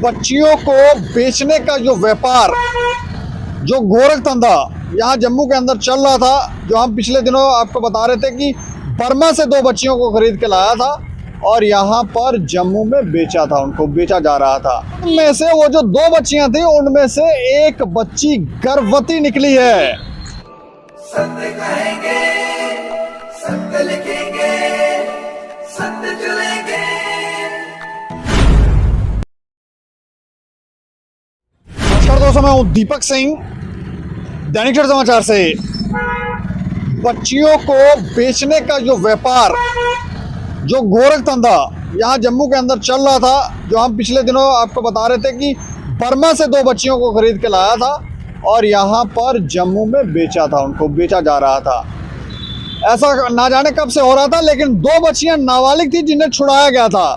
बच्चियों को बेचने का जो व्यापार, जो गोरख धंधा यहाँ जम्मू के अंदर चल रहा था, जो हम पिछले दिनों आपको बता रहे थे कि बर्मा से 2 बच्चियों को खरीद के लाया था और यहाँ पर जम्मू में बेचा था, उनको बेचा जा रहा था। उनमें से वो जो 2 बच्चियां थी, उनमें से एक बच्ची गर्भवती निकली है। सत्य कहेंगे, सत्य लिखेंगे, सत्य चलेंगे। नमस्कार दोस्तों, मैं हूं दीपक सिंह, दैनिक क्षण समाचार से। बच्चियों को बेचने का जो व्यापार, जो गोरख धंधा यहाँ जम्मू के अंदर चल रहा था, जो हम पिछले दिनों आपको बता रहे थे कि बर्मा से 2 बच्चियों को खरीद के लाया था और यहाँ पर जम्मू में बेचा था, उनको बेचा जा रहा था। ऐसा ना जाने कब से हो रहा था, लेकिन 2 बच्चियां नाबालिग थी जिन्हें छुड़ाया गया था।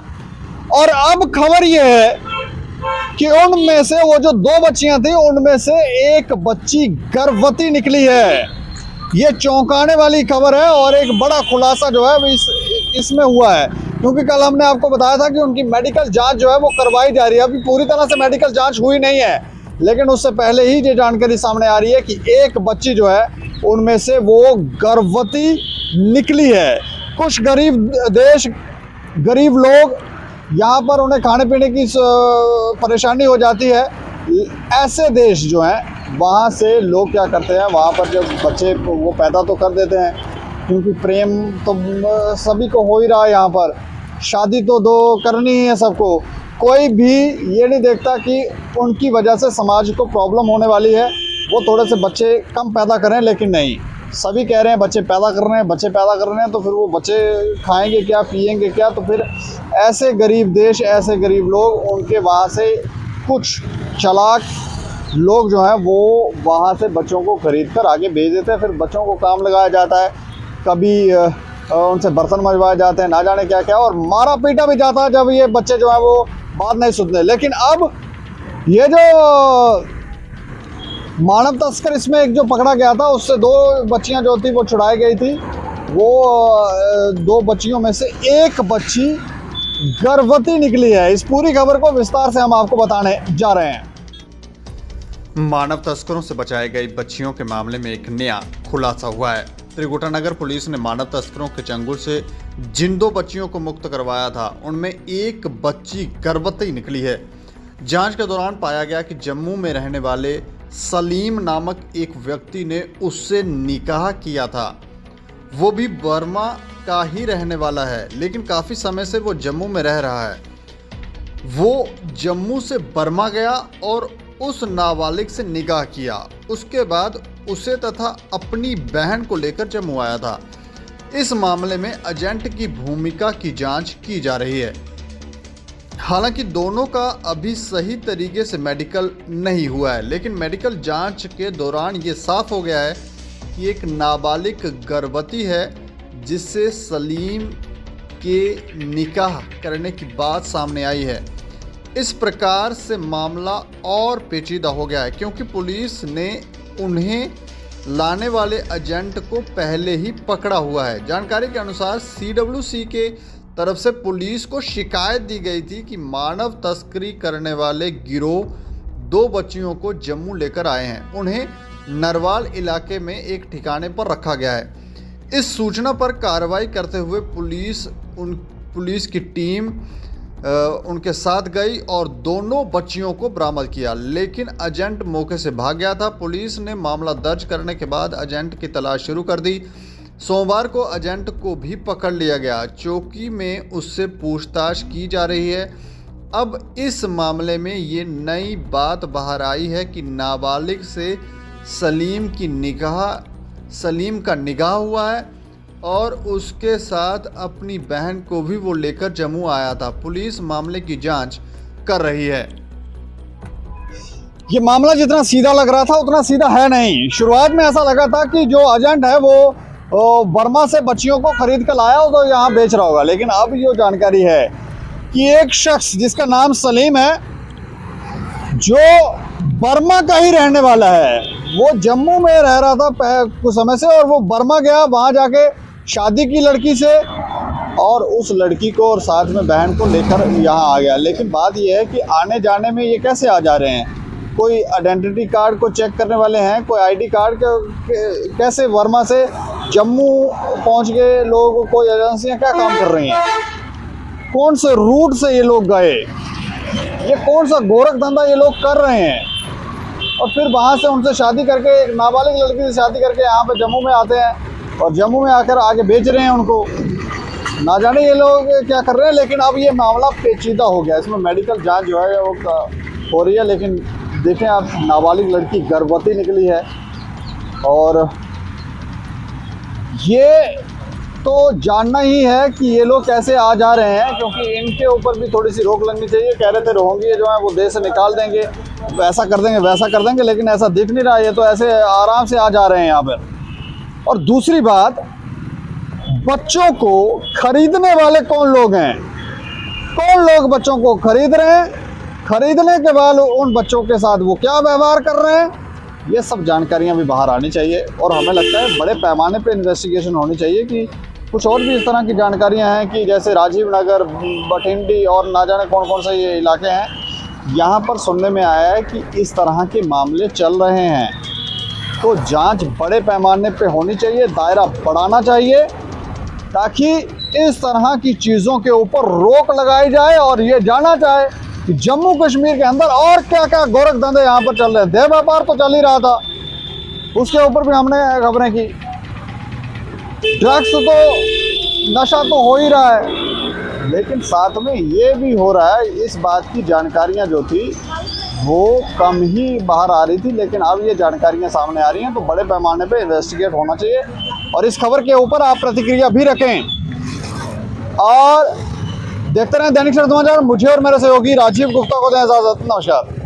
और अब खबर यह है कि उनमें से वो जो 2 बच्चियां थी, उनमें से एक बच्ची गर्भवती निकली है। ये चौंकाने वाली खबर है और एक बड़ा खुलासा जो है इसमें हुआ है, क्योंकि कल हमने आपको बताया था कि उनकी मेडिकल जांच जो है वो करवाई जा रही है। अभी पूरी तरह से मेडिकल जांच हुई नहीं है, लेकिन उससे पहले ही ये जानकारी सामने आ रही है कि एक बच्ची जो है उनमें से वो गर्भवती निकली है। कुछ गरीब देश, गरीब लोग यहाँ पर उन्हें खाने पीने की परेशानी हो जाती है। ऐसे देश जो हैं वहाँ से लोग क्या करते हैं, वहाँ पर जब बच्चे वो पैदा तो कर देते हैं, क्योंकि प्रेम तो सभी को हो ही रहा है। यहाँ पर शादी तो करनी ही है सबको। कोई भी ये नहीं देखता कि उनकी वजह से समाज को प्रॉब्लम होने वाली है, वो थोड़े से बच्चे कम पैदा करें। लेकिन नहीं, सभी कह रहे हैं बच्चे पैदा कर रहे हैं, बच्चे पैदा कर रहे हैं, तो फिर वो बच्चे खाएंगे क्या, पिएंगे क्या? तो फिर ऐसे गरीब देश, ऐसे गरीब लोग, उनके वहाँ से कुछ चालाक लोग जो हैं वो वहाँ से बच्चों को खरीद कर आगे भेज देते हैं। फिर बच्चों को काम लगाया जाता है, कभी उनसे बर्तन मजवाए जाते हैं, ना जाने क्या क्या, और मारा पीटा भी जाता है जब ये बच्चे जो हैं वो बात नहीं सुनते। लेकिन अब ये जो मानव तस्कर इसमें एक जो पकड़ा गया था, उससे 2 बच्चियां जो थी वो छुड़ाई गई थी। वो 2 बच्चियों में से एक बच्ची गर्भवती निकली है। इस पूरी खबर को विस्तार से हम आपको बताने जा रहे हैं। मानव तस्करों से बचाई गई बच्चियों के मामले में एक नया खुलासा हुआ है। त्रिकुटा नगर पुलिस ने मानव तस्करों के चंगुल से जिन 2 बच्चियों को मुक्त करवाया था, उनमें एक बच्ची गर्भवती निकली है। जांच के दौरान पाया गया कि जम्मू में रहने वाले सलीम नामक एक व्यक्ति ने उससे निकाह किया था। वो भी बर्मा का ही रहने वाला है, लेकिन काफ़ी समय से वो जम्मू में रह रहा है। वो जम्मू से बर्मा गया और उस नाबालिग से निकाह किया। उसके बाद उसे तथा अपनी बहन को लेकर जम्मू आया था। इस मामले में एजेंट की भूमिका की जांच की जा रही है। हालांकि दोनों का अभी सही तरीके से मेडिकल नहीं हुआ है, लेकिन मेडिकल जांच के दौरान ये साफ हो गया है कि एक नाबालिग गर्भवती है, जिससे सलीम के निकाह करने की बात सामने आई है। इस प्रकार से मामला और पेचीदा हो गया है, क्योंकि पुलिस ने उन्हें लाने वाले एजेंट को पहले ही पकड़ा हुआ है। जानकारी के अनुसार CWC के तरफ से पुलिस को शिकायत दी गई थी कि मानव तस्करी करने वाले गिरोह 2 बच्चियों को जम्मू लेकर आए हैं। उन्हें नरवाल इलाके में एक ठिकाने पर रखा गया है। इस सूचना पर कार्रवाई करते हुए पुलिस की टीम उनके साथ गई और दोनों बच्चियों को बरामद किया, लेकिन एजेंट मौके से भाग गया था। पुलिस ने मामला दर्ज करने के बाद एजेंट की तलाश शुरू कर दी। सोमवार को एजेंट को भी पकड़ लिया गया। चौकी में उससे पूछताछ की जा रही है। अब इस मामले में ये नई बात बाहर आई है कि नाबालिग से सलीम का निकाह हुआ है और उसके साथ अपनी बहन को भी वो लेकर जम्मू आया था। पुलिस मामले की जांच कर रही है। ये मामला जितना सीधा लग रहा था उतना सीधा है नहीं। शुरुआत में ऐसा लगा था कि जो एजेंट है वो बर्मा से बच्चियों को खरीद कर लाया हो तो यहाँ बेच रहा होगा, लेकिन अब ये जानकारी है कि एक शख्स जिसका नाम सलीम है, जो बर्मा का ही रहने वाला है, वो जम्मू में रह रहा था कुछ समय से, और वो बर्मा गया, वहाँ जाके शादी की लड़की से और उस लड़की को और साथ में बहन को लेकर यहाँ आ गया। लेकिन बात यह है कि आने जाने में ये कैसे आ जा रहे हैं? कोई आइडेंटिटी कार्ड को चेक करने वाले हैं, कोई आईडी कार्ड कैसे वर्मा से जम्मू पहुँच गए लोग? कोई एजेंसियाँ क्या काम कर रही हैं? कौन से रूट से ये लोग गए? ये कौन सा गोरख धंधा ये लोग कर रहे हैं? और फिर वहाँ से उनसे शादी करके, एक नाबालिग लड़की से शादी करके यहाँ पे जम्मू में आते हैं और जम्मू में आकर आगे बेच रहे हैं उनको। ना जाने ये लोग क्या कर रहे हैं। लेकिन अब ये मामला पेचीदा हो गया, इसमें मेडिकल जांच जो है वो हो रही है। लेकिन देखें आप, नाबालिग लड़की गर्भवती निकली है और ये तो जानना ही है कि ये लोग कैसे आ जा रहे हैं, क्योंकि इनके ऊपर भी थोड़ी सी रोक लगनी चाहिए। कह रहे थे रोहिंग्या जो है वो देश से निकाल देंगे, वैसा कर देंगे वैसा कर देंगे, लेकिन ऐसा दिख नहीं रहा। ये तो ऐसे आराम से आ जा रहे हैं यहाँ पर। और दूसरी बात, बच्चों को खरीदने वाले कौन लोग हैं? कौन लोग बच्चों को खरीद रहे हैं? खरीदने के बाद उन बच्चों के साथ वो क्या व्यवहार कर रहे हैं? ये सब जानकारियां भी बाहर आनी चाहिए और हमें लगता है बड़े पैमाने पे इन्वेस्टिगेशन होनी चाहिए कि कुछ और भी इस तरह की जानकारियां हैं कि जैसे राजीव नगर, बठिंडी और ना जाने कौन कौन से ये इलाके हैं, यहाँ पर सुनने में आया है कि इस तरह के मामले चल रहे हैं। तो जांच बड़े पैमाने पे होनी चाहिए, दायरा बढ़ाना चाहिए, ताकि इस तरह की चीज़ों के ऊपर रोक लगाई जाए और ये जाना चाहे कि जम्मू कश्मीर के अंदर और क्या क्या गोरख धंधे यहाँ पर चल रहे हैं। देह व्यापार तो चल ही रहा था, उसके ऊपर भी हमने खबरें की। ड्रग्स तो, नशा तो हो ही रहा है, लेकिन साथ में ये भी हो रहा है। इस बात की जानकारियाँ जो थी वो कम ही बाहर आ रही थी, लेकिन अब ये जानकारियाँ सामने आ रही हैं। तो बड़े पैमाने पे इन्वेस्टिगेट होना चाहिए और इस खबर के ऊपर आप प्रतिक्रिया भी रखें और देखते रहें दैनिक सवेरा समाचार। मुझे और मेरे सहयोगी राजीव गुप्ता को दें इजाज़त। नमस्कार।